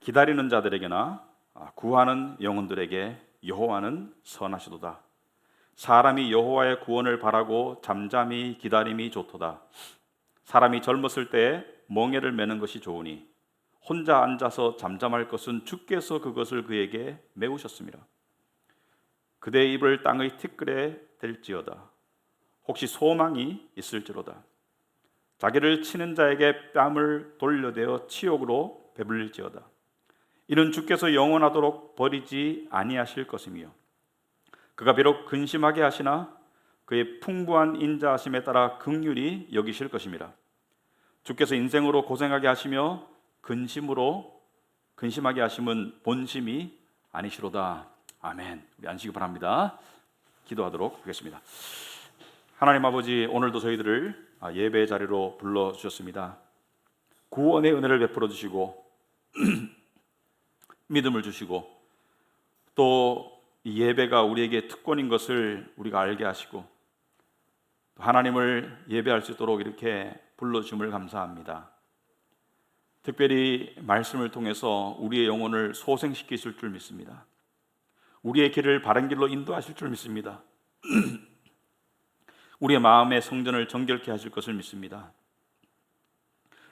기다리는 자들에게나 구하는 영혼들에게 여호와는 선하시도다. 사람이 여호와의 구원을 바라고 잠잠히 기다림이 좋도다. 사람이 젊었을 때에 멍에를 매는 것이 좋으니 혼자 앉아서 잠잠할 것은 주께서 그것을 그에게 메우셨습니다. 그대의 입을 땅의 티끌에 댈지어다. 혹시 소망이 있을지로다. 자기를 치는 자에게 뺨을 돌려대어 치욕으로 배불릴지어다. 이는 주께서 영원하도록 버리지 아니하실 것이며 그가 비록 근심하게 하시나 그의 풍부한 인자하심에 따라 긍휼히 여기실 것입니다. 주께서 인생으로 고생하게 하시며 근심하게 하심은 본심이 아니시로다. 아멘. 우리 앉으시기 바랍니다. 기도하도록 하겠습니다. 하나님 아버지, 오늘도 저희들을 예배의 자리로 불러주셨습니다. 구원의 은혜를 베풀어 주시고 믿음을 주시고 또 이 예배가 우리에게 특권인 것을 우리가 알게 하시고 하나님을 예배할 수 있도록 이렇게 불러주심을 감사합니다. 특별히 말씀을 통해서 우리의 영혼을 소생시키실 줄 믿습니다. 우리의 길을 바른 길로 인도하실 줄 믿습니다. 우리의 마음의 성전을 정결케 하실 것을 믿습니다.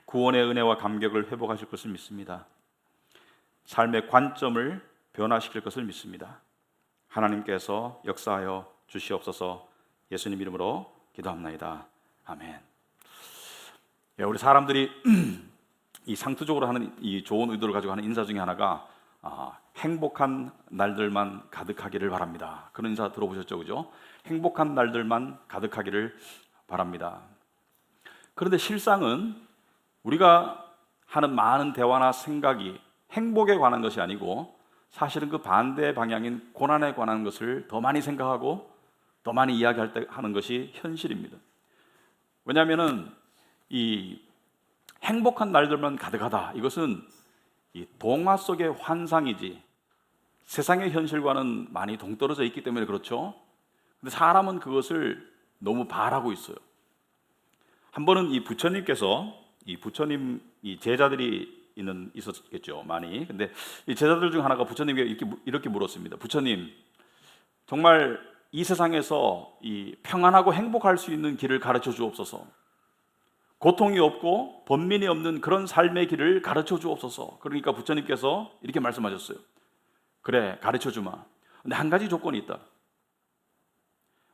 구원의 은혜와 감격을 회복하실 것을 믿습니다. 삶의 관점을 변화시킬 것을 믿습니다. 하나님께서 역사하여 주시옵소서. 예수님 이름으로 기도합나이다. 아멘. 우리 사람들이 이 상투적으로 하는 이 좋은 의도를 가지고 하는 인사 중에 하나가 행복한 날들만 가득하기를 바랍니다. 그런 인사 들어보셨죠, 그죠? 행복한 날들만 가득하기를 바랍니다. 그런데 실상은 우리가 하는 많은 대화나 생각이 행복에 관한 것이 아니고 사실은 그 반대 방향인 고난에 관한 것을 더 많이 생각하고 더 많이 이야기할 때 하는 것이 현실입니다. 왜냐하면은 이 행복한 날들만 가득하다, 이것은 이 동화 속의 환상이지 세상의 현실과는 많이 동떨어져 있기 때문에 그렇죠. 근데 사람은 그것을 너무 바라고 있어요. 한 번은 이 부처님께서 이 제자들이 있었겠죠, 많이. 근데 이 제자들 중 하나가 부처님께 이렇게 물었습니다. 부처님, 정말 이 세상에서 이 평안하고 행복할 수 있는 길을 가르쳐 주옵소서. 고통이 없고 번민이 없는 그런 삶의 길을 가르쳐 주옵소서. 그러니까 부처님께서 이렇게 말씀하셨어요. 그래, 가르쳐 주마. 근데 한 가지 조건이 있다.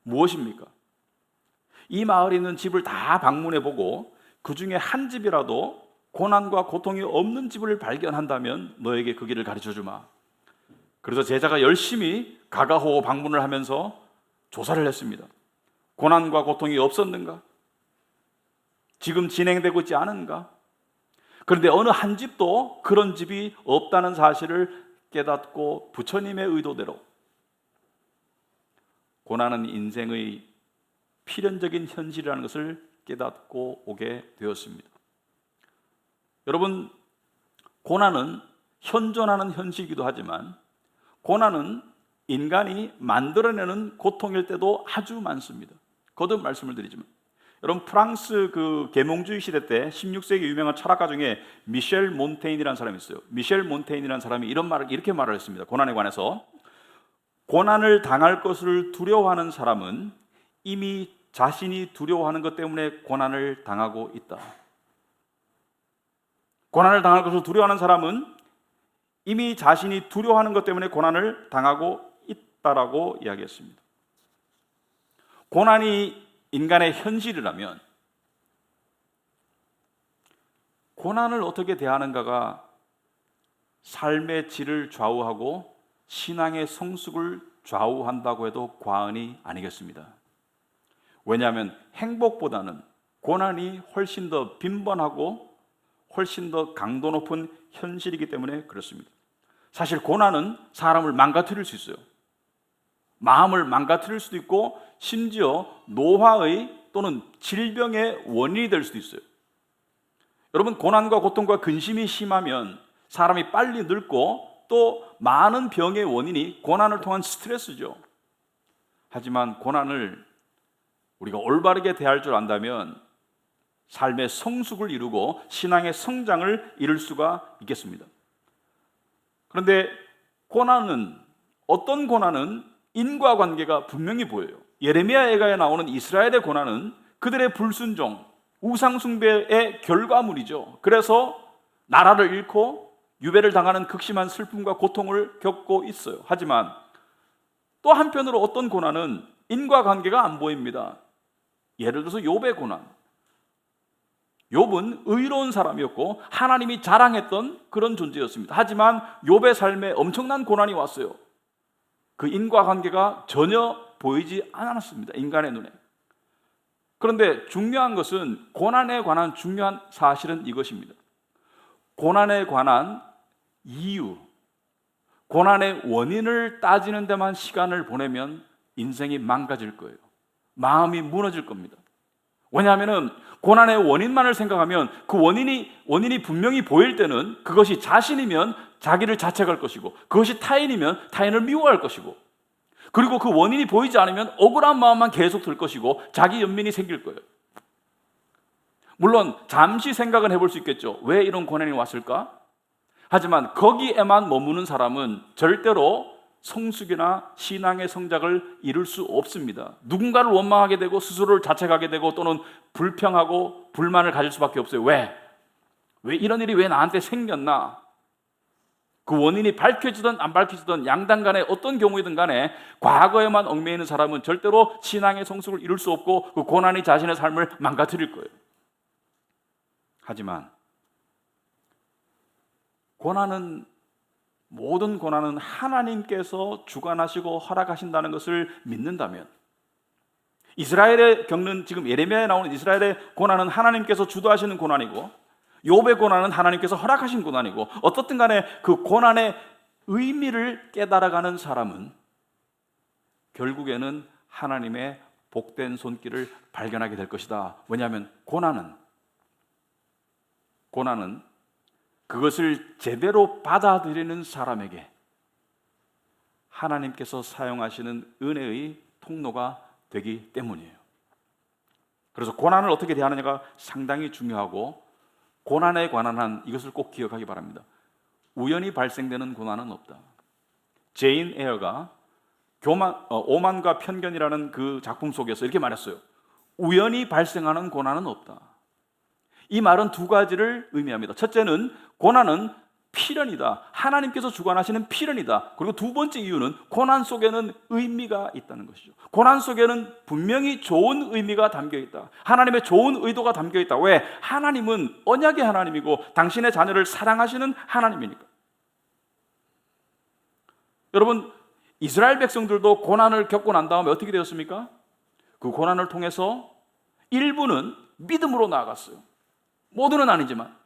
무엇입니까? 이 마을에 있는 집을 다 방문해 보고 그 중에 한 집이라도 고난과 고통이 없는 집을 발견한다면 너에게 그 길을 가르쳐 주마. 그래서 제자가 열심히 가가호 방문을 하면서 조사를 했습니다. 고난과 고통이 없었는가? 지금 진행되고 있지 않은가? 그런데 어느 한 집도 그런 집이 없다는 사실을 깨닫고 부처님의 의도대로 고난은 인생의 필연적인 현실이라는 것을 깨닫고 오게 되었습니다. 여러분, 고난은 현존하는 현실이기도 하지만 고난은 인간이 만들어내는 고통일 때도 아주 많습니다. 거듭 말씀을 드리지만 여러분, 프랑스 그 계몽주의 시대 때 16세기 유명한 철학가 중에 미셸 몬테인이라는 사람이 있어요. 미셸 몬테인이라는 사람이 이렇게 말을 했습니다. 고난에 관해서 고난을 당할 것을 두려워하는 사람은 이미 자신이 두려워하는 것 때문에 고난을 당하고 있다. 고난을 당할 것을 두려워하는 사람은 이미 자신이 두려워하는 것 때문에 고난을 당하고 있다라고 이야기했습니다. 고난이 인간의 현실이라면 고난을 어떻게 대하는가가 삶의 질을 좌우하고 신앙의 성숙을 좌우한다고 해도 과언이 아니겠습니다. 왜냐하면 행복보다는 고난이 훨씬 더 빈번하고 훨씬 더 강도 높은 현실이기 때문에 그렇습니다. 사실 고난은 사람을 망가뜨릴 수 있어요. 마음을 망가뜨릴 수도 있고 심지어 노화의 또는 질병의 원인이 될 수도 있어요. 여러분, 고난과 고통과 근심이 심하면 사람이 빨리 늙고 또 많은 병의 원인이 고난을 통한 스트레스죠. 하지만 고난을 우리가 올바르게 대할 줄 안다면 삶의 성숙을 이루고 신앙의 성장을 이룰 수가 있겠습니다. 그런데 고난은, 어떤 고난은 인과관계가 분명히 보여요. 예레미야 애가에 나오는 이스라엘의 고난은 그들의 불순종, 우상숭배의 결과물이죠. 그래서 나라를 잃고 유배를 당하는 극심한 슬픔과 고통을 겪고 있어요. 하지만 또 한편으로 어떤 고난은 인과관계가 안 보입니다. 예를 들어서 욥의 고난. 욥은 의로운 사람이었고 하나님이 자랑했던 그런 존재였습니다. 하지만 욥의 삶에 엄청난 고난이 왔어요. 그 인과관계가 전혀 보이지 않았습니다. 인간의 눈에. 그런데 중요한 것은 고난에 관한 중요한 사실은 이것입니다. 고난에 관한 이유, 고난의 원인을 따지는 데만 시간을 보내면 인생이 망가질 거예요. 마음이 무너질 겁니다. 왜냐하면 고난의 원인만을 생각하면 그 원인이 분명히 보일 때는 그것이 자신이면 자기를 자책할 것이고, 그것이 타인이면 타인을 미워할 것이고, 그리고 그 원인이 보이지 않으면 억울한 마음만 계속 들 것이고 자기 연민이 생길 거예요. 물론 잠시 생각은 해볼 수 있겠죠. 왜 이런 고난이 왔을까? 하지만 거기에만 머무는 사람은 절대로 성숙이나 신앙의 성장을 이룰 수 없습니다. 누군가를 원망하게 되고 스스로를 자책하게 되고 또는 불평하고 불만을 가질 수밖에 없어요. 왜 이런 일이 왜 나한테 생겼나? 그 원인이 밝혀지든 안 밝혀지든 양당 간에 어떤 경우이든 간에 과거에만 얽매이는 있는 사람은 절대로 신앙의 성숙을 이룰 수 없고 그 고난이 자신의 삶을 망가뜨릴 거예요. 하지만 모든 고난은 하나님께서 주관하시고 허락하신다는 것을 믿는다면, 이스라엘에 겪는, 지금 예레미야에 나오는 이스라엘의 고난은 하나님께서 주도하시는 고난이고 욥의 고난은 하나님께서 허락하신 고난이고, 어떻든 간에 그 고난의 의미를 깨달아가는 사람은 결국에는 하나님의 복된 손길을 발견하게 될 것이다. 왜냐하면 고난은 그것을 제대로 받아들이는 사람에게 하나님께서 사용하시는 은혜의 통로가 되기 때문이에요. 그래서 고난을 어떻게 대하느냐가 상당히 중요하고, 고난에 관한 한 이것을 꼭 기억하기 바랍니다. 우연히 발생되는 고난은 없다. 제인 에어가 오만과 편견이라는 그 작품 속에서 이렇게 말했어요. 우연히 발생하는 고난은 없다. 이 말은 두 가지를 의미합니다. 첫째는 고난은 필연이다. 하나님께서 주관하시는 필연이다. 그리고 두 번째 이유는 고난 속에는 의미가 있다는 것이죠. 고난 속에는 분명히 좋은 의미가 담겨 있다. 하나님의 좋은 의도가 담겨 있다. 왜? 하나님은 언약의 하나님이고 당신의 자녀를 사랑하시는 하나님이니까. 여러분, 이스라엘 백성들도 고난을 겪고 난 다음에 어떻게 되었습니까? 그 고난을 통해서 일부는 믿음으로 나아갔어요. 모두는 아니지만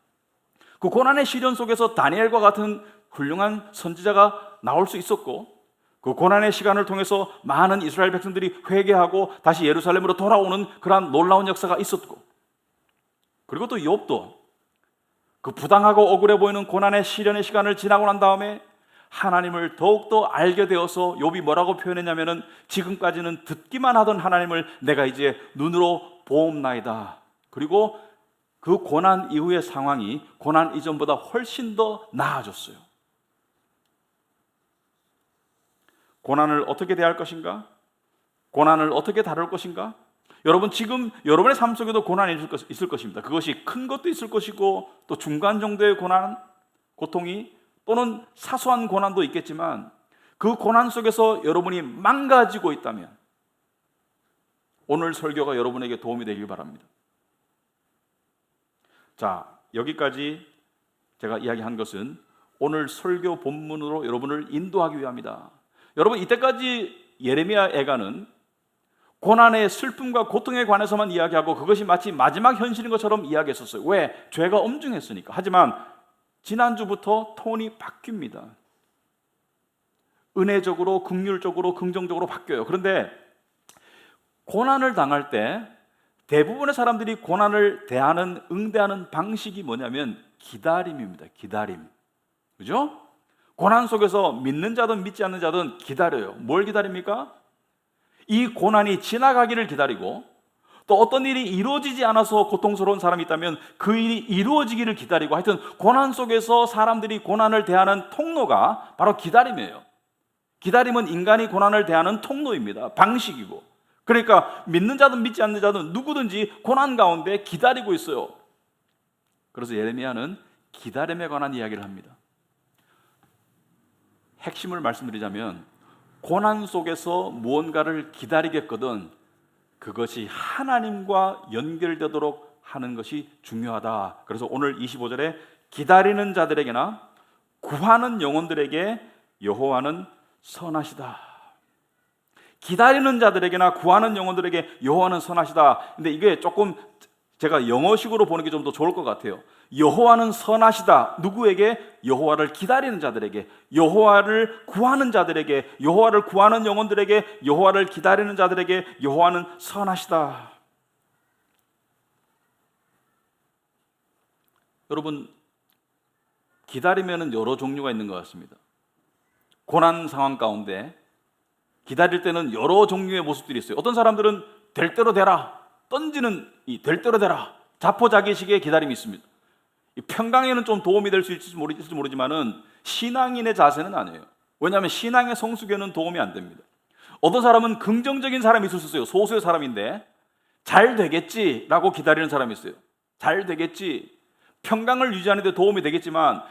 그 고난의 시련 속에서 다니엘과 같은 훌륭한 선지자가 나올 수 있었고, 그 고난의 시간을 통해서 많은 이스라엘 백성들이 회개하고 다시 예루살렘으로 돌아오는 그러한 놀라운 역사가 있었고, 그리고 또 욥도 그 부당하고 억울해 보이는 고난의 시련의 시간을 지나고 난 다음에 하나님을 더욱더 알게 되어서 욥이 뭐라고 표현했냐면은, 지금까지는 듣기만 하던 하나님을 내가 이제 눈으로 보옵나이다. 그리고 그 고난 이후의 상황이 고난 이전보다 훨씬 더 나아졌어요. 고난을 어떻게 대할 것인가? 고난을 어떻게 다룰 것인가? 여러분, 지금 여러분의 삶 속에도 고난이 있을 것입니다. 그것이 큰 것도 있을 것이고 또 중간 정도의 고난, 고통이, 또는 사소한 고난도 있겠지만, 그 고난 속에서 여러분이 망가지고 있다면 오늘 설교가 여러분에게 도움이 되길 바랍니다. 자, 여기까지 제가 이야기한 것은 오늘 설교 본문으로 여러분을 인도하기 위함이다. 여러분, 이때까지 예레미야 애가는 고난의 슬픔과 고통에 관해서만 이야기하고 그것이 마치 마지막 현실인 것처럼 이야기했었어요. 왜? 죄가 엄중했으니까. 하지만 지난주부터 톤이 바뀝니다. 은혜적으로, 긍휼적으로, 긍정적으로 바뀌어요. 그런데 고난을 당할 때 대부분의 사람들이 고난을 응대하는 방식이 뭐냐면 기다림입니다. 기다림. 그죠? 고난 속에서 믿는 자든 믿지 않는 자든 기다려요. 뭘 기다립니까? 이 고난이 지나가기를 기다리고, 또 어떤 일이 이루어지지 않아서 고통스러운 사람이 있다면 그 일이 이루어지기를 기다리고, 하여튼 고난 속에서 사람들이 고난을 대하는 통로가 바로 기다림이에요. 기다림은 인간이 고난을 대하는 통로입니다. 방식이고. 그러니까 믿는 자든 믿지 않는 자든 누구든지 고난 가운데 기다리고 있어요. 그래서 예레미야는 기다림에 관한 이야기를 합니다. 핵심을 말씀드리자면 고난 속에서 무언가를 기다리겠거든 그것이 하나님과 연결되도록 하는 것이 중요하다. 그래서 오늘 25절에 기다리는 자들에게나 구하는 영혼들에게 여호와는 선하시다. 기다리는 자들에게나 구하는 영혼들에게 여호와는 선하시다. 근데 이게 조금 제가 영어식으로 보는 게 좀 더 좋을 것 같아요. 여호와는 선하시다. 누구에게? 여호와를 기다리는 자들에게, 여호와를 구하는 자들에게, 여호와를 구하는 영혼들에게, 여호와를 기다리는 자들에게 여호와는 선하시다. 여러분, 기다리면은 여러 종류가 있는 것 같습니다. 고난 상황 가운데 기다릴 때는 여러 종류의 모습들이 있어요. 어떤 사람들은 될 대로 되라, 던지는 이 될 대로 되라, 자포자기식의 기다림이 있습니다. 평강에는 좀 도움이 될 수 있을지 모르지만은 신앙인의 자세는 아니에요. 왜냐하면 신앙의 성숙에는 도움이 안 됩니다. 어떤 사람은 긍정적인 사람이 있을 수 있어요. 소수의 사람인데 잘 되겠지라고 기다리는 사람이 있어요. 잘 되겠지, 평강을 유지하는 데 도움이 되겠지만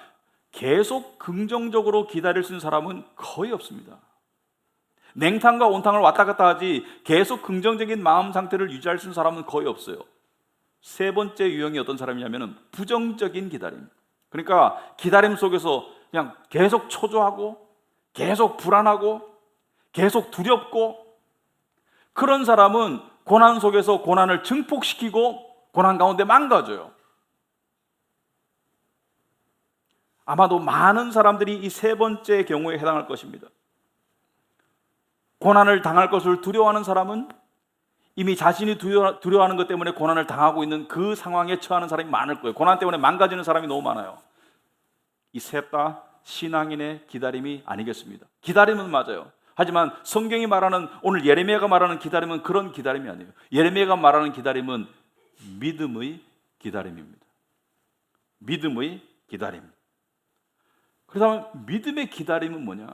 계속 긍정적으로 기다릴 수 있는 사람은 거의 없습니다. 냉탕과 온탕을 왔다 갔다 하지 계속 긍정적인 마음 상태를 유지할 수 있는 사람은 거의 없어요. 세 번째 유형이 어떤 사람이냐면 부정적인 기다림. 그러니까 기다림 속에서 그냥 계속 초조하고 계속 불안하고 계속 두렵고, 그런 사람은 고난 속에서 고난을 증폭시키고 고난 가운데 망가져요. 아마도 많은 사람들이 이 세 번째 경우에 해당할 것입니다. 고난을 당할 것을 두려워하는 사람은 이미 자신이 두려워하는 것 때문에 고난을 당하고 있는 그 상황에 처하는 사람이 많을 거예요. 고난 때문에 망가지는 사람이 너무 많아요. 이 셋 다 신앙인의 기다림이 아니겠습니다. 기다림은 맞아요. 하지만 성경이 말하는, 오늘 예레미야가 말하는 기다림은 그런 기다림이 아니에요. 예레미야가 말하는 기다림은 믿음의 기다림입니다. 믿음의 기다림. 그렇다면 믿음의 기다림은 뭐냐?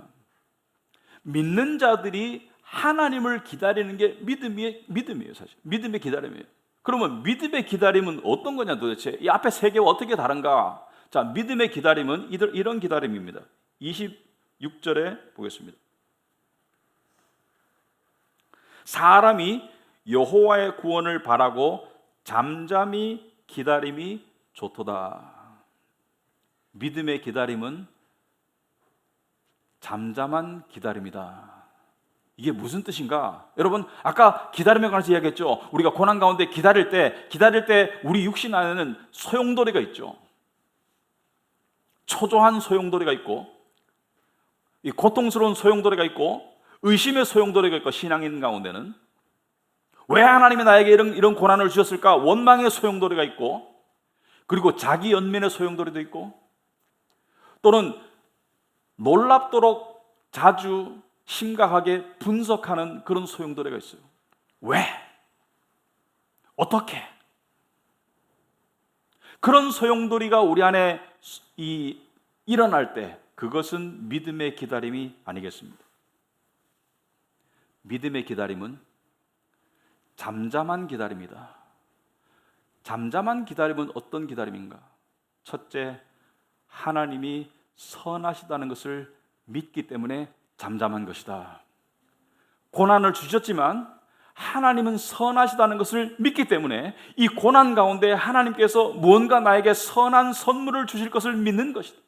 믿는 자들이 하나님을 기다리는 게 믿음이에요, 사실. 믿음의 기다림이에요. 그러면 믿음의 기다림은 어떤 거냐 도대체? 이 앞에 세 개와 어떻게 다른가? 자, 믿음의 기다림은 이런 기다림입니다. 26절에 보겠습니다. 사람이 여호와의 구원을 바라고 잠잠히 기다림이 좋도다. 믿음의 기다림은 잠잠한 기다림이다. 이게 무슨 뜻인가? 여러분, 아까 기다림에 관해서 이야기했죠. 우리가 고난 가운데 기다릴 때 우리 육신 안에는 소용돌이가 있죠. 초조한 소용돌이가 있고, 이 고통스러운 소용돌이가 있고, 의심의 소용돌이가 있고, 신앙인 가운데는 왜 하나님이 나에게 이런 고난을 주셨을까? 원망의 소용돌이가 있고, 그리고 자기 연민의 소용돌이도 있고, 또는 놀랍도록 자주 심각하게 분석하는 그런 소용돌이가 있어요. 왜? 어떻게? 그런 소용돌이가 우리 안에 일어날 때 그것은 믿음의 기다림이 아니겠습니다. 믿음의 기다림은 잠잠한 기다림이다. 잠잠한 기다림은 어떤 기다림인가? 첫째, 하나님이 선하시다는 것을 믿기 때문에 잠잠한 것이다. 고난을 주셨지만 하나님은 선하시다는 것을 믿기 때문에 이 고난 가운데 하나님께서 무언가 나에게 선한 선물을 주실 것을 믿는 것이다.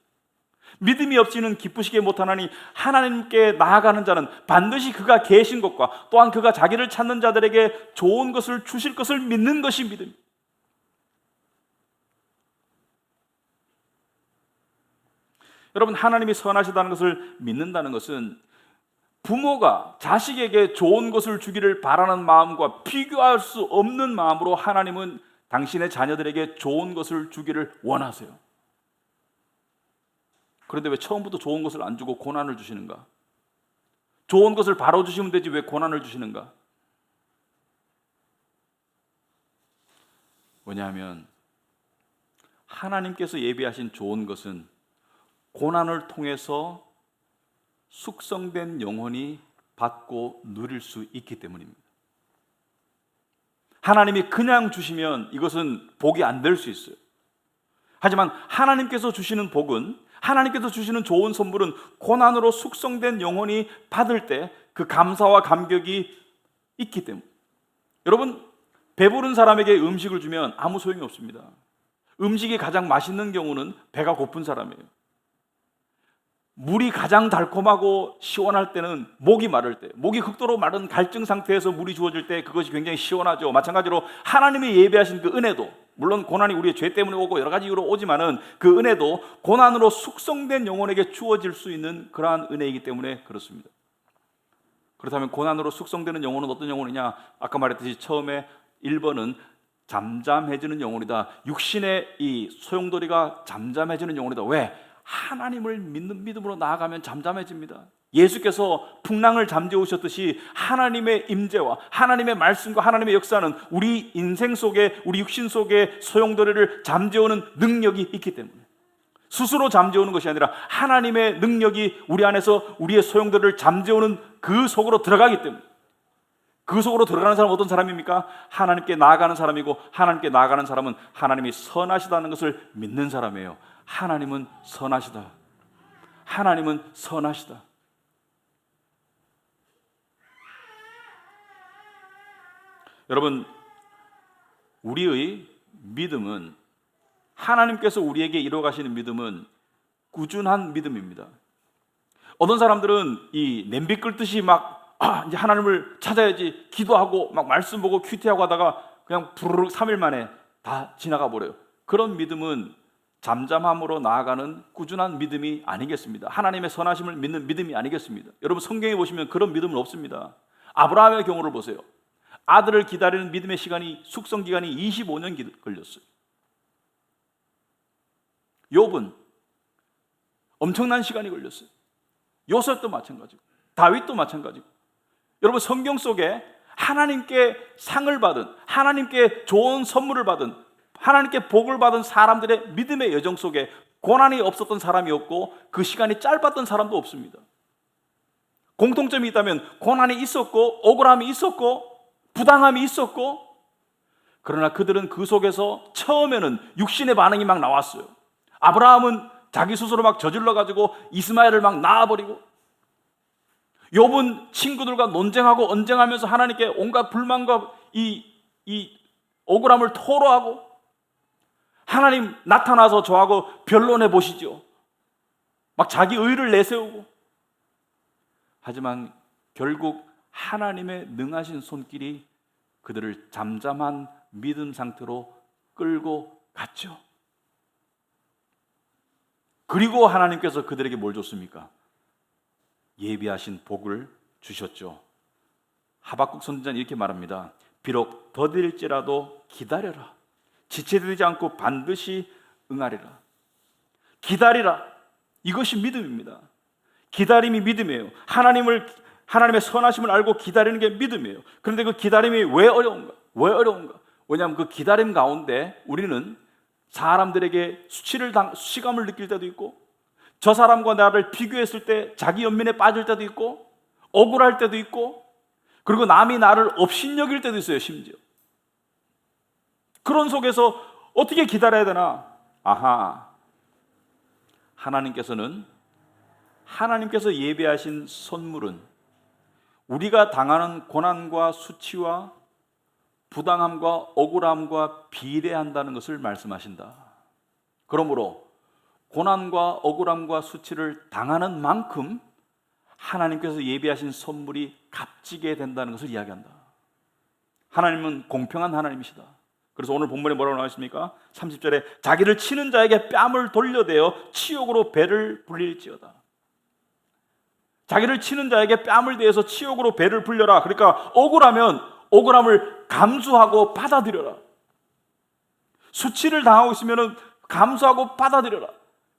믿음이 없이는 기쁘시게 못하나니 하나님께 나아가는 자는 반드시 그가 계신 것과 또한 그가 자기를 찾는 자들에게 좋은 것을 주실 것을 믿는 것이 믿음입니다. 여러분, 하나님이 선하시다는 것을 믿는다는 것은 부모가 자식에게 좋은 것을 주기를 바라는 마음과 비교할 수 없는 마음으로 하나님은 당신의 자녀들에게 좋은 것을 주기를 원하세요. 그런데 왜 처음부터 좋은 것을 안 주고 고난을 주시는가? 좋은 것을 바로 주시면 되지 왜 고난을 주시는가? 왜냐하면 하나님께서 예비하신 좋은 것은 고난을 통해서 숙성된 영혼이 받고 누릴 수 있기 때문입니다. 하나님이 그냥 주시면 이것은 복이 안 될 수 있어요. 하지만 하나님께서 주시는 복은, 하나님께서 주시는 좋은 선물은 고난으로 숙성된 영혼이 받을 때 그 감사와 감격이 있기 때문에, 여러분, 배부른 사람에게 음식을 주면 아무 소용이 없습니다. 음식이 가장 맛있는 경우는 배가 고픈 사람이에요. 물이 가장 달콤하고 시원할 때는 목이 마를 때, 목이 극도로 마른 갈증 상태에서 물이 주어질 때 그것이 굉장히 시원하죠. 마찬가지로 하나님이 예비하신 그 은혜도, 물론 고난이 우리의 죄 때문에 오고 여러 가지 이유로 오지만은 그 은혜도 고난으로 숙성된 영혼에게 주어질 수 있는 그러한 은혜이기 때문에 그렇습니다. 그렇다면 고난으로 숙성되는 영혼은 어떤 영혼이냐? 아까 말했듯이 처음에 1번은 잠잠해지는 영혼이다. 육신의 이 소용돌이가 잠잠해지는 영혼이다. 왜? 하나님을 믿는 믿음으로 나아가면 잠잠해집니다. 예수께서 풍랑을 잠재우셨듯이 하나님의 임재와 하나님의 말씀과 하나님의 역사는 우리 인생 속에, 우리 육신 속에 소용돌이를 잠재우는 능력이 있기 때문에, 스스로 잠재우는 것이 아니라 하나님의 능력이 우리 안에서 우리의 소용돌이를 잠재우는 그 속으로 들어가기 때문에, 그 속으로 들어가는 사람은 어떤 사람입니까? 하나님께 나아가는 사람이고, 하나님께 나아가는 사람은 하나님이 선하시다는 것을 믿는 사람이에요. 하나님은 선하시다. 하나님은 선하시다. 여러분, 우리의 믿음은, 하나님께서 우리에게 이루어 가시는 믿음은 꾸준한 믿음입니다. 어떤 사람들은 이 냄비 끓듯이 막 이제 하나님을 찾아야지 기도하고 막 말씀 보고 큐티하고 하다가 그냥 부르륵 3일 만에 다 지나가 버려요. 그런 믿음은 잠잠함으로 나아가는 꾸준한 믿음이 아니겠습니다. 하나님의 선하심을 믿는 믿음이 아니겠습니다. 여러분, 성경에 보시면 그런 믿음은 없습니다. 아브라함의 경우를 보세요. 아들을 기다리는 믿음의 시간이, 숙성 기간이 25년 걸렸어요. 욥은 엄청난 시간이 걸렸어요. 요셉도 마찬가지고, 다윗도 마찬가지고. 여러분, 성경 속에 하나님께 상을 받은, 하나님께 좋은 선물을 받은, 하나님께 복을 받은 사람들의 믿음의 여정 속에 고난이 없었던 사람이 없고 그 시간이 짧았던 사람도 없습니다. 공통점이 있다면 고난이 있었고 억울함이 있었고 부당함이 있었고, 그러나 그들은 그 속에서 처음에는 육신의 반응이 막 나왔어요. 아브라함은 자기 스스로 막 저질러 가지고 이스마엘을 막 낳아버리고, 욥은 친구들과 논쟁하고 언쟁하면서 하나님께 온갖 불만과 이 억울함을 토로하고, 하나님 나타나서 저하고 변론해 보시죠. 막 자기 의를 내세우고. 하지만 결국 하나님의 능하신 손길이 그들을 잠잠한 믿음 상태로 끌고 갔죠. 그리고 하나님께서 그들에게 뭘 줬습니까? 예비하신 복을 주셨죠. 하박국 선지자는 이렇게 말합니다. 비록 더딜지라도 기다려라. 지체되지 않고 반드시 응하리라. 기다리라. 이것이 믿음입니다. 기다림이 믿음이에요. 하나님의 선하심을 알고 기다리는 게 믿음이에요. 그런데 그 기다림이 왜 어려운가? 왜 어려운가? 왜냐하면 그 기다림 가운데 우리는 사람들에게 수치감을 느낄 때도 있고, 저 사람과 나를 비교했을 때 자기 연민에 빠질 때도 있고, 억울할 때도 있고, 그리고 남이 나를 업신여길 때도 있어요. 심지어 그런 속에서 어떻게 기다려야 되나? 하나님께서 예비하신 선물은 우리가 당하는 고난과 수치와 부당함과 억울함과 비례한다는 것을 말씀하신다. 그러므로 고난과 억울함과 수치를 당하는 만큼 하나님께서 예비하신 선물이 값지게 된다는 것을 이야기한다. 하나님은 공평한 하나님이시다. 그래서 오늘 본문에 뭐라고 나와 있습니까? 30절에 자기를 치는 자에게 뺨을 돌려대어 치욕으로 배를 불릴지어다. 자기를 치는 자에게 뺨을 대어서 치욕으로 배를 불려라. 그러니까 억울하면 억울함을 감수하고 받아들여라. 수치를 당하고 있으면 감수하고 받아들여라.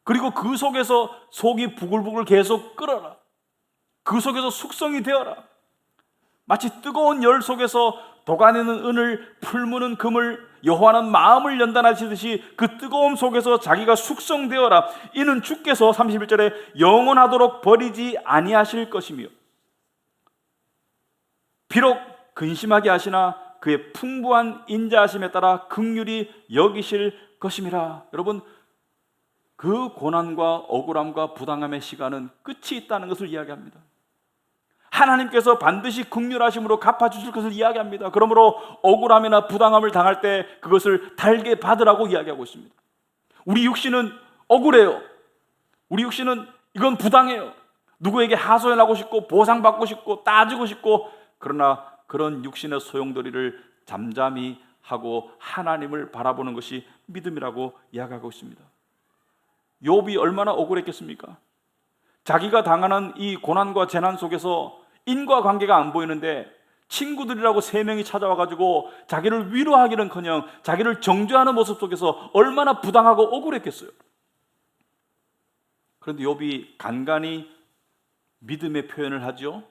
그리고 그 속에서 속이 부글부글 계속 끓어라. 그 속에서 숙성이 되어라. 마치 뜨거운 열 속에서 도가니는 은을, 풀무는 금을, 여호와는 마음을 연단하시듯이 그 뜨거움 속에서 자기가 숙성되어라. 이는 주께서 31절에 영원하도록 버리지 아니하실 것이며 비록 근심하게 하시나 그의 풍부한 인자하심에 따라 긍휼히 여기실 것임이라. 여러분, 그 고난과 억울함과 부당함의 시간은 끝이 있다는 것을 이야기합니다. 하나님께서 반드시 긍휼하심으로 갚아주실 것을 이야기합니다. 그러므로 억울함이나 부당함을 당할 때 그것을 달게 받으라고 이야기하고 있습니다. 우리 육신은 억울해요. 우리 육신은 이건 부당해요. 누구에게 하소연하고 싶고 보상받고 싶고 따지고 싶고, 그러나 그런 육신의 소용돌이를 잠잠히 하고 하나님을 바라보는 것이 믿음이라고 이야기하고 있습니다. 욥이 얼마나 억울했겠습니까? 자기가 당하는 이 고난과 재난 속에서 인과관계가 안 보이는데 친구들이라고 3명이 찾아와가지고 자기를 위로하기는커녕 자기를 정죄하는 모습 속에서 얼마나 부당하고 억울했겠어요. 그런데 욥이 간간히 믿음의 표현을 하죠.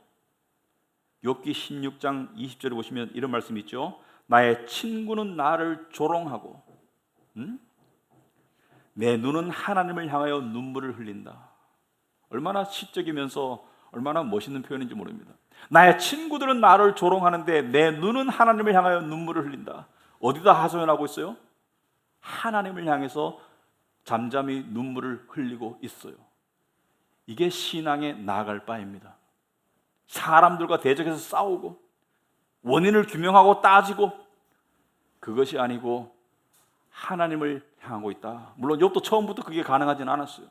욥기 16장 20절에 보시면 이런 말씀이 있죠. 나의 친구는 나를 조롱하고 내 눈은 하나님을 향하여 눈물을 흘린다. 얼마나 시적이면서 얼마나 멋있는 표현인지 모릅니다. 나의 친구들은 나를 조롱하는데 내 눈은 하나님을 향하여 눈물을 흘린다. 어디다 하소연하고 있어요? 하나님을 향해서 잠잠히 눈물을 흘리고 있어요. 이게 신앙에 나아갈 바입니다. 사람들과 대적해서 싸우고 원인을 규명하고 따지고, 그것이 아니고 하나님을 향하고 있다. 물론 욥도 처음부터 그게 가능하진 않았어요.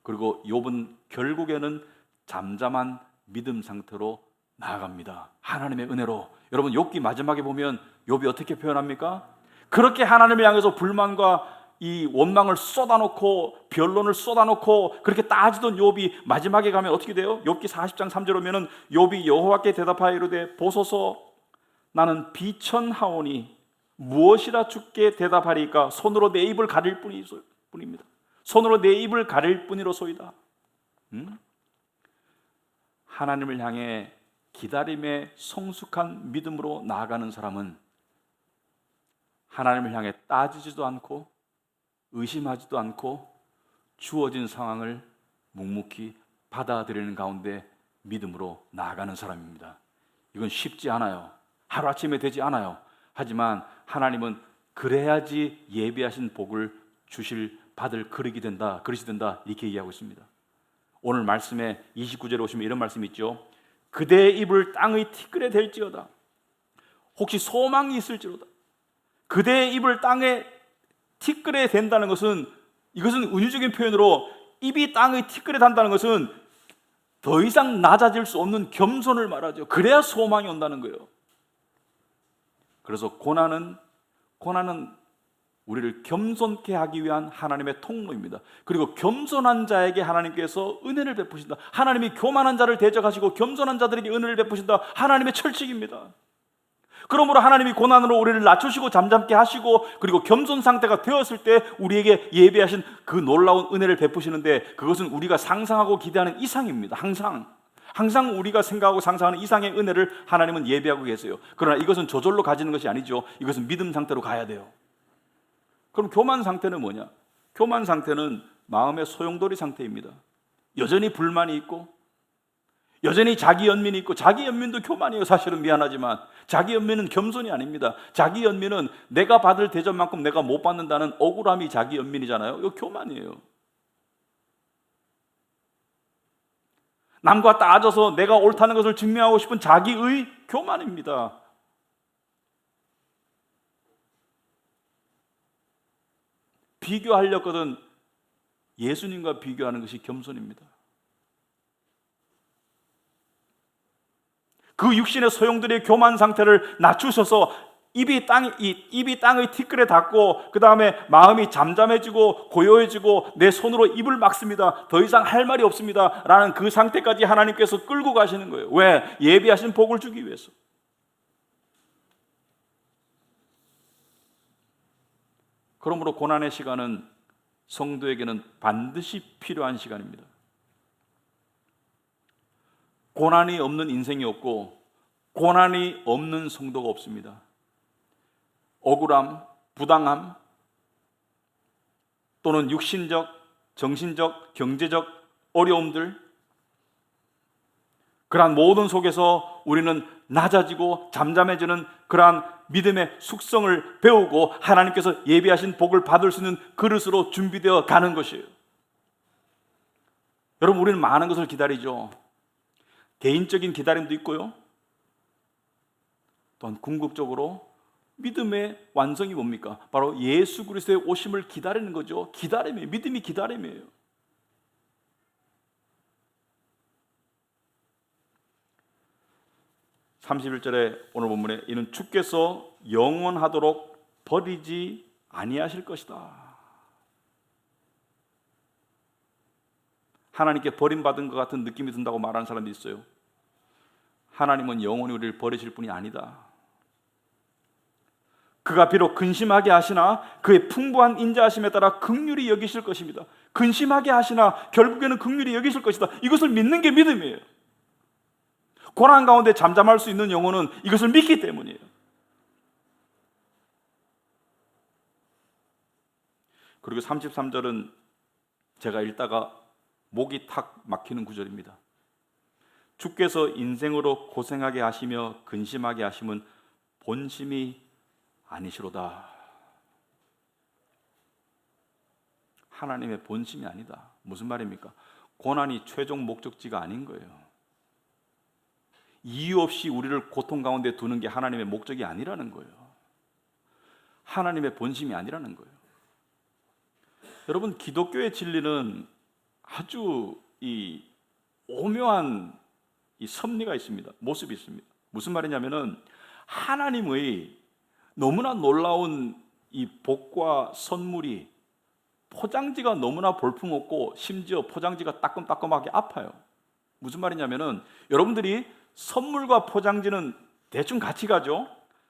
그리고 욥은 결국에는 잠잠한 믿음 상태로 나아갑니다. 하나님의 은혜로. 여러분, 욥기 마지막에 보면 욥이 어떻게 표현합니까? 그렇게 하나님을 향해서 불만과 이 원망을 쏟아놓고 변론을 쏟아놓고 그렇게 따지던 욥이 마지막에 가면 어떻게 돼요? 욥기 40장 3절 오면은 욥이 여호와께 대답하여 이르되 보소서 나는 비천하오니 무엇이라 주께 대답하리까? 손으로 내 입을 가릴 뿐입니다. 손으로 내 입을 가릴 뿐이로소이다. 하나님을 향해 기다림의 성숙한 믿음으로 나아가는 사람은 하나님을 향해 따지지도 않고 의심하지도 않고 주어진 상황을 묵묵히 받아들이는 가운데 믿음으로 나아가는 사람입니다. 이건 쉽지 않아요. 하루아침에 되지 않아요. 하지만 하나님은 그래야지 예비하신 복을 받을 그릇이 된다 이렇게 얘기하고 있습니다. 오늘 말씀에 29절에 오시면 이런 말씀이 있죠. 그대의 입을 땅의 티끌에 댈지어다. 혹시 소망이 있을지로다. 그대의 입을 땅에 티끌에 댄다는 것은, 이것은 은유적인 표현으로 입이 땅의 티끌에 단다는 것은 더 이상 낮아질 수 없는 겸손을 말하죠. 그래야 소망이 온다는 거예요. 그래서 고난은 우리를 겸손케 하기 위한 하나님의 통로입니다. 그리고 겸손한 자에게 하나님께서 은혜를 베푸신다. 하나님이 교만한 자를 대적하시고 겸손한 자들에게 은혜를 베푸신다. 하나님의 철칙입니다. 그러므로 하나님이 고난으로 우리를 낮추시고 잠잠케 하시고 그리고 겸손 상태가 되었을 때 우리에게 예비하신 그 놀라운 은혜를 베푸시는데, 그것은 우리가 상상하고 기대하는 이상입니다. 항상 우리가 생각하고 상상하는 이상의 은혜를 하나님은 예비하고 계세요. 그러나 이것은 저절로 가지는 것이 아니죠. 이것은 믿음 상태로 가야 돼요. 그럼 교만 상태는 뭐냐? 교만 상태는 마음의 소용돌이 상태입니다. 여전히 불만이 있고 여전히 자기 연민이 있고, 자기 연민도 교만이에요. 사실은 미안하지만 자기 연민은 겸손이 아닙니다. 자기 연민은 내가 받을 대접만큼 내가 못 받는다는 억울함이 자기 연민이잖아요. 이거 교만이에요. 남과 따져서 내가 옳다는 것을 증명하고 싶은 자기의 교만입니다. 비교하려거든 예수님과 비교하는 것이 겸손입니다. 그 육신의 소용돌이의 교만 상태를 낮추셔서 입이 땅의 티끌에 닿고 그 다음에 마음이 잠잠해지고 고요해지고 내 손으로 입을 막습니다. 더 이상 할 말이 없습니다. 라는 그 상태까지 하나님께서 끌고 가시는 거예요. 왜? 예비하신 복을 주기 위해서. 그러므로 고난의 시간은 성도에게는 반드시 필요한 시간입니다. 고난이 없는 인생이 없고 고난이 없는 성도가 없습니다. 억울함, 부당함, 또는 육신적, 정신적, 경제적 어려움들, 그러한 모든 속에서 우리는 낮아지고 잠잠해지는 그러한 믿음의 숙성을 배우고 하나님께서 예비하신 복을 받을 수 있는 그릇으로 준비되어 가는 것이에요. 여러분, 우리는 많은 것을 기다리죠. 개인적인 기다림도 있고요, 또한 궁극적으로 믿음의 완성이 뭡니까? 바로 예수 그리스도의 오심을 기다리는 거죠. 기다림이에요. 믿음이 기다림이에요. (31절에) 오늘 본문에 이는 주께서 영원하도록 버리지 아니하실 것이다. 하나님께 버림받은 것 같은 느낌이 든다고 말하는 사람도 있어요. 하나님은 영원히 우리를 버리실 분이 아니다. 그가 비록 근심하게 하시나 그의 풍부한 인자하심에 따라 긍휼히 여기실 것입니다. 근심하게 하시나 결국에는 긍휼히 여기실 것이다. 이것을 믿는 게 믿음이에요. 고난 가운데 잠잠할 수 있는 영혼은 이것을 믿기 때문이에요. 그리고 33절은 제가 읽다가 목이 탁 막히는 구절입니다. 주께서 인생으로 고생하게 하시며 근심하게 하심은 본심이 아니시로다. 하나님의 본심이 아니다. 무슨 말입니까? 고난이 최종 목적지가 아닌 거예요. 이유 없이 우리를 고통 가운데 두는 게 하나님의 목적이 아니라는 거예요. 하나님의 본심이 아니라는 거예요. 여러분, 기독교의 진리는 아주 이 오묘한 이 섭리가 있습니다. 모습이 있습니다. 무슨 말이냐면은 하나님의 너무나 놀라운 이 복과 선물이 포장지가 너무나 볼품없고 심지어 포장지가 따끔따끔하게 아파요. 무슨 말이냐면은 여러분들이 선물과 포장지는 대충 같이 가죠.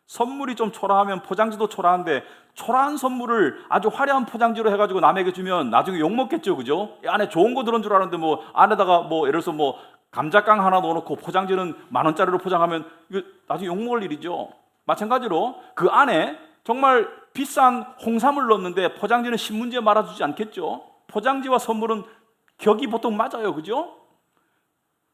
선물이 좀 초라하면 포장지도 초라한데 초라한 선물을 아주 화려한 포장지로 해가지고 남에게 주면 나중에 욕먹겠죠, 그죠? 이 안에 좋은 거 들은 줄 알았는데 뭐 안에다가 뭐 예를 들어서 뭐 감자깡 하나 넣어놓고 포장지는 10,000원짜리로 포장하면 이거 나중에 욕먹을 일이죠. 마찬가지로 그 안에 정말 비싼 홍삼을 넣었는데 포장지는 신문지에 말아주지 않겠죠. 포장지와 선물은 격이 보통 맞아요, 그죠?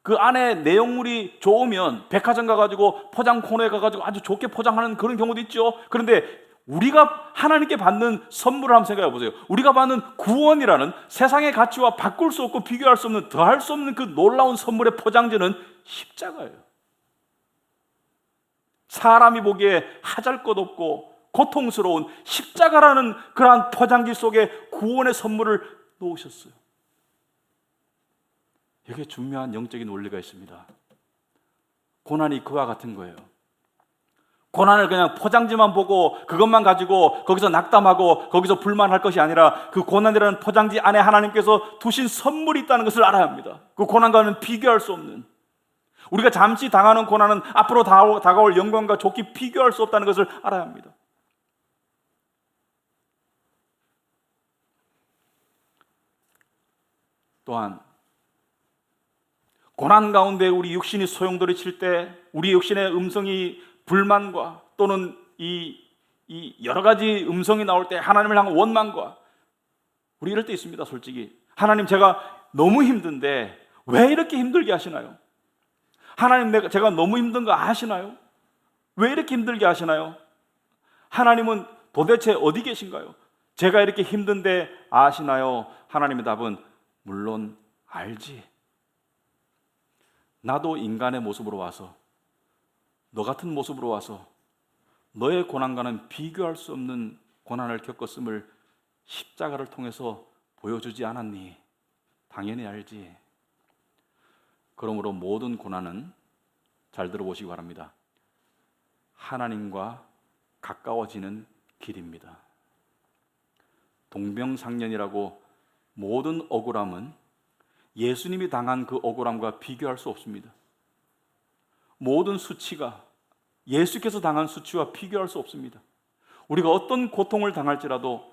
그 안에 내용물이 좋으면 백화점 가가지고 포장 코너에 가가지고 아주 좋게 포장하는 그런 경우도 있죠. 그런데 우리가 하나님께 받는 선물을 한번 생각해 보세요. 우리가 받는 구원이라는 세상의 가치와 바꿀 수 없고 비교할 수 없는, 더할 수 없는 그 놀라운 선물의 포장지는 십자가예요. 사람이 보기에 하잘것없고 고통스러운 십자가라는 그러한 포장지 속에 구원의 선물을 놓으셨어요. 여기에 중요한 영적인 원리가 있습니다. 고난이 그와 같은 거예요. 고난을 그냥 포장지만 보고 그것만 가지고 거기서 낙담하고 거기서 불만할 것이 아니라 그 고난이라는 포장지 안에 하나님께서 두신 선물이 있다는 것을 알아야 합니다. 그 고난과는 비교할 수 없는, 우리가 잠시 당하는 고난은 앞으로 다가올 영광과 좋게 비교할 수 없다는 것을 알아야 합니다. 또한 고난 가운데 우리 육신이 소용돌이 칠 때 우리 육신의 음성이 불만과 또는 이 여러 가지 음성이 나올 때 하나님을 향한 원망과, 우리 이럴 때 있습니다. 솔직히 하나님, 제가 너무 힘든데 왜 이렇게 힘들게 하시나요? 하나님, 제가 너무 힘든 거 아시나요? 왜 이렇게 힘들게 하시나요? 하나님은 도대체 어디 계신가요? 제가 이렇게 힘든데 아시나요? 하나님의 답은 물론 알지. 나도 인간의 모습으로 와서, 너 같은 모습으로 와서 너의 고난과는 비교할 수 없는 고난을 겪었음을 십자가를 통해서 보여주지 않았니? 당연히 알지. 그러므로 모든 고난은, 잘 들어보시기 바랍니다, 하나님과 가까워지는 길입니다. 동병상련이라고 모든 억울함은 예수님이 당한 그 억울함과 비교할 수 없습니다. 모든 수치가 예수께서 당한 수치와 비교할 수 없습니다. 우리가 어떤 고통을 당할지라도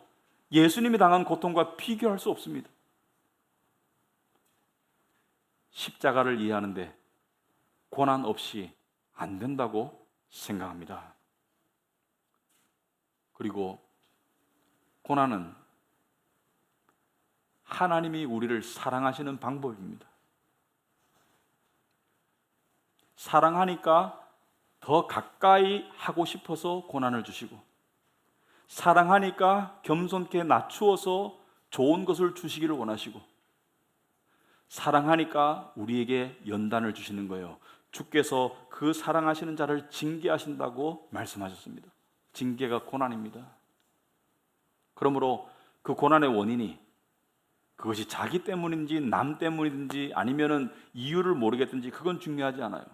예수님이 당한 고통과 비교할 수 없습니다. 십자가를 이해하는데 고난 없이 안 된다고 생각합니다. 그리고 고난은 하나님이 우리를 사랑하시는 방법입니다. 사랑하니까 더 가까이 하고 싶어서 고난을 주시고, 사랑하니까 겸손케 낮추어서 좋은 것을 주시기를 원하시고, 사랑하니까 우리에게 연단을 주시는 거예요. 주께서 그 사랑하시는 자를 징계하신다고 말씀하셨습니다. 징계가 고난입니다. 그러므로 그 고난의 원인이 그것이 자기 때문인지 남 때문인지 아니면은 이유를 모르겠든지 그건 중요하지 않아요.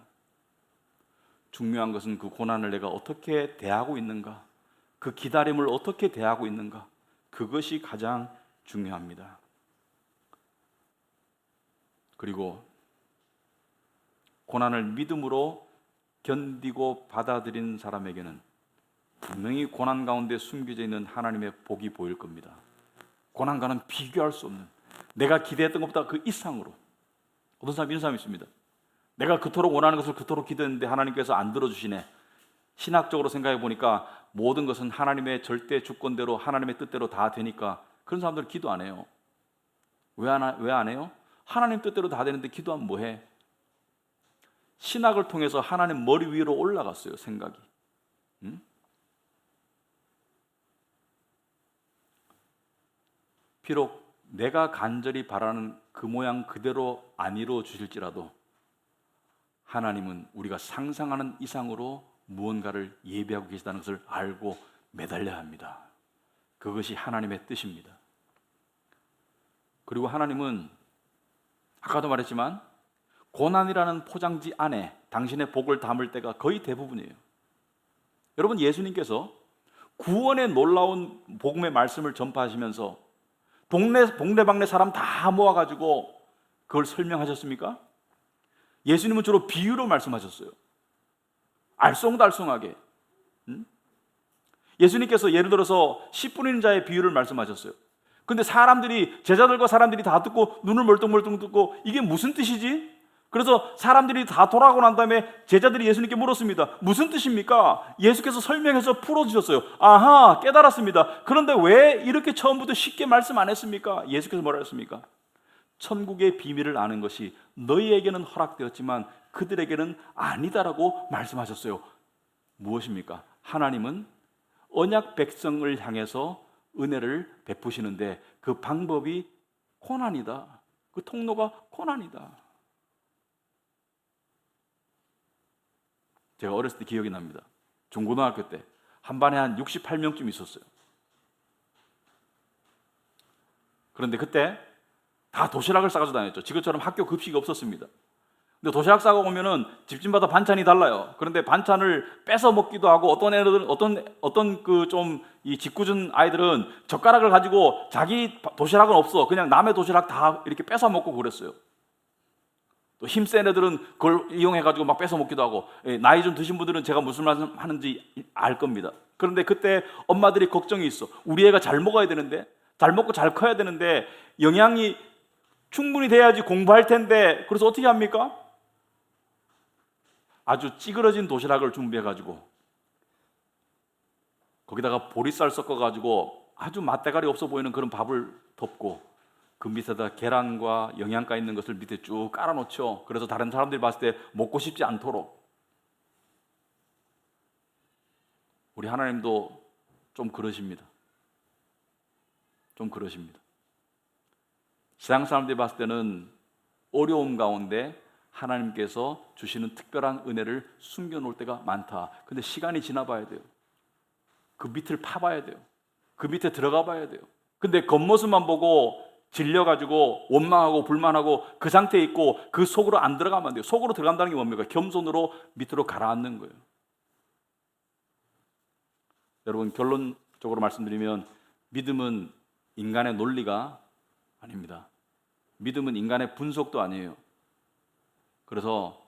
중요한 것은 그 고난을 내가 어떻게 대하고 있는가, 그 기다림을 어떻게 대하고 있는가, 그것이 가장 중요합니다. 그리고 고난을 믿음으로 견디고 받아들인 사람에게는 분명히 고난 가운데 숨겨져 있는 하나님의 복이 보일 겁니다. 고난과는 비교할 수 없는, 내가 기대했던 것보다 그 이상으로. 어떤 사람 이런 사람이 있습니다. 내가 그토록 원하는 것을 그토록 기도했는데 하나님께서 안 들어주시네. 신학적으로 생각해 보니까 모든 것은 하나님의 절대 주권대로 하나님의 뜻대로 다 되니까 그런 사람들 기도 안 해요. 왜 안 해요? 하나님 뜻대로 다 되는데 기도하면 뭐해? 신학을 통해서 하나님 머리 위로 올라갔어요, 생각이. 비록 내가 간절히 바라는 그 모양 그대로 안 이루어 주실지라도 하나님은 우리가 상상하는 이상으로 무언가를 예비하고 계시다는 것을 알고 매달려야 합니다. 그것이 하나님의 뜻입니다. 그리고 하나님은 아까도 말했지만 고난이라는 포장지 안에 당신의 복을 담을 때가 거의 대부분이에요. 여러분, 예수님께서 구원의 놀라운 복음의 말씀을 전파하시면서 동네방네 사람 다 모아가지고 그걸 설명하셨습니까? 예수님은 주로 비유로 말씀하셨어요. 알쏭달쏭하게. 예수님께서 예를 들어서 씨 뿌리는 자의 비유를 말씀하셨어요. 근데 제자들과 사람들이 다 듣고 눈을 멀뚱멀뚱 듣고 이게 무슨 뜻이지? 그래서 사람들이 다 돌아가고 난 다음에 제자들이 예수님께 물었습니다. 무슨 뜻입니까? 예수께서 설명해서 풀어주셨어요. 아하, 깨달았습니다. 그런데 왜 이렇게 처음부터 쉽게 말씀 안 했습니까? 예수께서 뭐라 했습니까? 천국의 비밀을 아는 것이 너희에게는 허락되었지만 그들에게는 아니다라고 말씀하셨어요. 무엇입니까? 하나님은 언약 백성을 향해서 은혜를 베푸시는데 그 방법이 고난이다. 그 통로가 고난이다. 제가 어렸을 때 기억이 납니다. 중고등학교 때 한 반에 한 68명쯤 있었어요. 그런데 그때 다 도시락을 싸가지고 다녔죠. 지금처럼 학교 급식이 없었습니다. 근데 도시락 싸고 오면은 집집마다 반찬이 달라요. 그런데 반찬을 뺏어 먹기도 하고 어떤 애들은 어떤 그 좀 이 짓궂은 아이들은 젓가락을 가지고 자기 도시락은 없어. 그냥 남의 도시락 다 이렇게 뺏어 먹고 그랬어요. 또 힘센 애들은 그걸 이용해가지고 막 뺏어 먹기도 하고, 나이 좀 드신 분들은 제가 무슨 말씀 하는지 알 겁니다. 그런데 그때 엄마들이 걱정이 있어. 우리 애가 잘 먹어야 되는데, 잘 먹고 잘 커야 되는데 영양이 충분히 돼야지 공부할 텐데, 그래서 어떻게 합니까? 아주 찌그러진 도시락을 준비해가지고 거기다가 보리쌀 섞어가지고 아주 맛대가리 없어 보이는 그런 밥을 덮고 그 밑에다 계란과 영양가 있는 것을 밑에 쭉 깔아놓죠. 그래서 다른 사람들이 봤을 때 먹고 싶지 않도록. 우리 하나님도 좀 그러십니다. 좀 그러십니다. 세상 사람들이 봤을 때는 어려움 가운데 하나님께서 주시는 특별한 은혜를 숨겨놓을 때가 많다. 근데 시간이 지나봐야 돼요. 그 밑을 파봐야 돼요. 그 밑에 들어가 봐야 돼요. 근데 겉모습만 보고 질려가지고 원망하고 불만하고 그 상태에 있고 그 속으로 안 들어가면 안 돼요. 속으로 들어간다는 게 뭡니까? 겸손으로 밑으로 가라앉는 거예요. 여러분, 결론적으로 말씀드리면 믿음은 인간의 논리가 아닙니다. 믿음은 인간의 분석도 아니에요. 그래서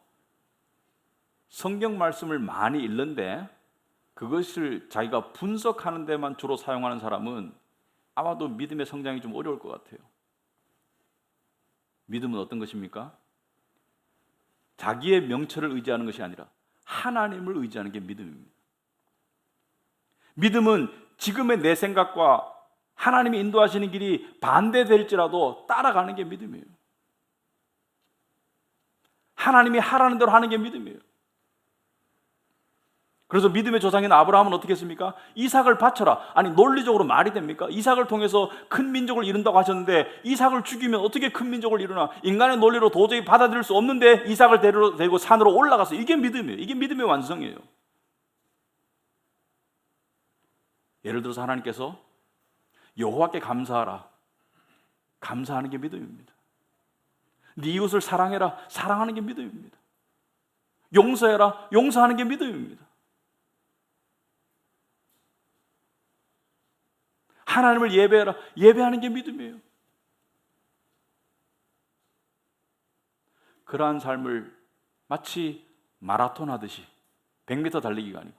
성경 말씀을 많이 읽는데 그것을 자기가 분석하는 데만 주로 사용하는 사람은 아마도 믿음의 성장이 좀 어려울 것 같아요. 믿음은 어떤 것입니까? 자기의 명철을 의지하는 것이 아니라 하나님을 의지하는 게 믿음입니다. 믿음은 지금의 내 생각과 하나님이 인도하시는 길이 반대될지라도 따라가는 게 믿음이에요. 하나님이 하라는 대로 하는 게 믿음이에요. 그래서 믿음의 조상인 아브라함은 어떻게 했습니까? 이삭을 바쳐라. 아니, 논리적으로 말이 됩니까? 이삭을 통해서 큰 민족을 이룬다고 하셨는데 이삭을 죽이면 어떻게 큰 민족을 이루나? 인간의 논리로 도저히 받아들일 수 없는데 이삭을 데리고 산으로 올라가서, 이게 믿음이에요. 이게 믿음의 완성이에요. 예를 들어서 하나님께서 여호와께 감사하라. 감사하는 게 믿음입니다. 네 이웃을 사랑해라. 사랑하는 게 믿음입니다. 용서해라. 용서하는 게 믿음입니다. 하나님을 예배해라. 예배하는 게 믿음이에요. 그러한 삶을 마치 마라톤 하듯이 100m 달리기가 아니고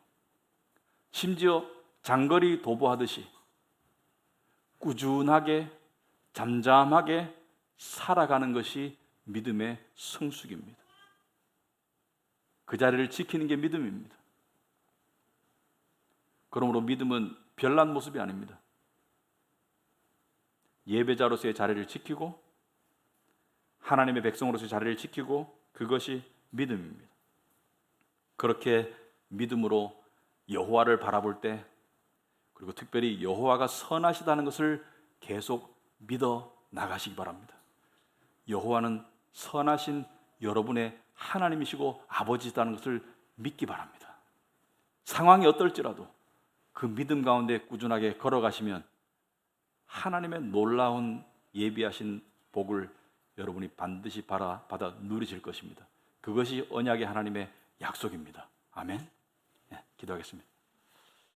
심지어 장거리 도보하듯이 꾸준하게 잠잠하게 살아가는 것이 믿음의 성숙입니다. 그 자리를 지키는 게 믿음입니다. 그러므로 믿음은 별난 모습이 아닙니다. 예배자로서의 자리를 지키고 하나님의 백성으로서의 자리를 지키고, 그것이 믿음입니다. 그렇게 믿음으로 여호와를 바라볼 때, 그리고 특별히 여호와가 선하시다는 것을 계속 믿어 나가시기 바랍니다. 여호와는 선하신 여러분의 하나님이시고 아버지시다는 것을 믿기 바랍니다. 상황이 어떨지라도 그 믿음 가운데 꾸준하게 걸어가시면 하나님의 놀라운 예비하신 복을 여러분이 반드시 받아 누리실 것입니다. 그것이 언약의 하나님의 약속입니다. 아멘. 네, 기도하겠습니다.